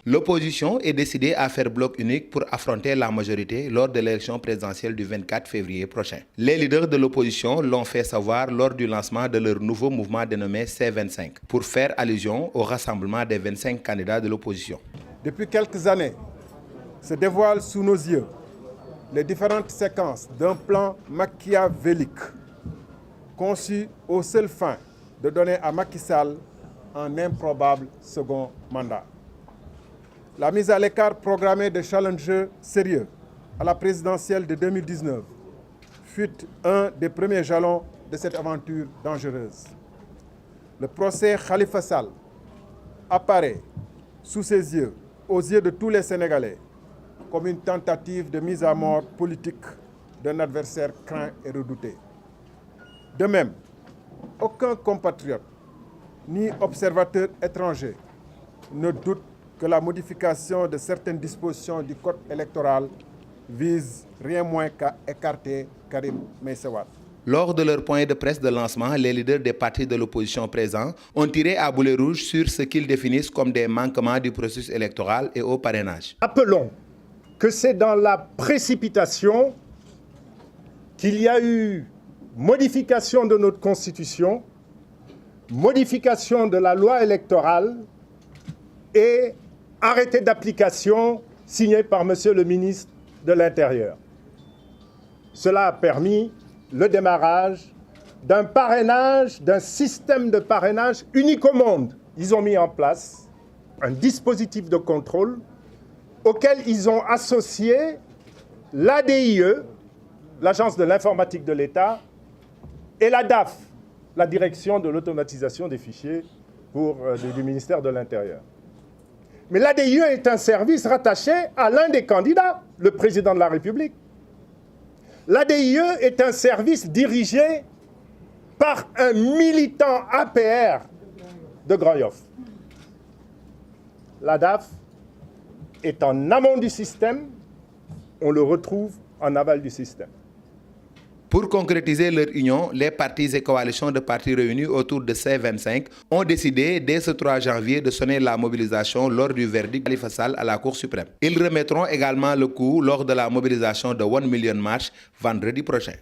L'opposition est décidée à faire bloc unique pour affronter la majorité lors de l'élection présidentielle du 24 février prochain. Les leaders de l'opposition l'ont fait savoir lors du lancement de leur nouveau mouvement dénommé C25, pour faire allusion au rassemblement des 25 candidats de l'opposition. Depuis quelques années, se dévoilent sous nos yeux les différentes séquences d'un plan machiavélique conçu aux seules fins de donner à Macky Sall un improbable second mandat. La mise à l'écart programmée de challengers sérieux à la présidentielle de 2019 fut un des premiers jalons de cette aventure dangereuse. Le procès Khalifa Sall apparaît sous ses yeux, aux yeux de tous les Sénégalais, comme une tentative de mise à mort politique d'un adversaire craint et redouté. De même, aucun compatriote ni observateur étranger ne doute que la modification de certaines dispositions du code électoral vise rien moins qu'à écarter Karim Meïssa Wade. Lors de leur point de presse de lancement, les leaders des partis de l'opposition présents ont tiré à boulet rouge sur ce qu'ils définissent comme des manquements du processus électoral et au parrainage. Rappelons que c'est dans la précipitation qu'il y a eu modification de notre Constitution, modification de la loi électorale et arrêté d'application signé par Monsieur le ministre de l'Intérieur. Cela a permis le démarrage d'un parrainage, d'un système de parrainage unique au monde. Ils ont mis en place un dispositif de contrôle auquel ils ont associé l'ADIE, l'Agence de l'informatique de l'État, et la DAF, la Direction de l'automatisation des fichiers du ministère de l'Intérieur. Mais l'ADIE est un service rattaché à l'un des candidats, le président de la République. L'ADIE est un service dirigé par un militant APR de Grand-Yoff. La DAF est en amont du système, on le retrouve en aval du système. Pour concrétiser leur union, les partis et coalitions de partis réunis autour de C25 ont décidé dès ce 3 janvier de sonner la mobilisation lors du verdict Khalifa Sall à la Cour suprême. Ils remettront également le coup lors de la mobilisation de 1 Million March vendredi prochain.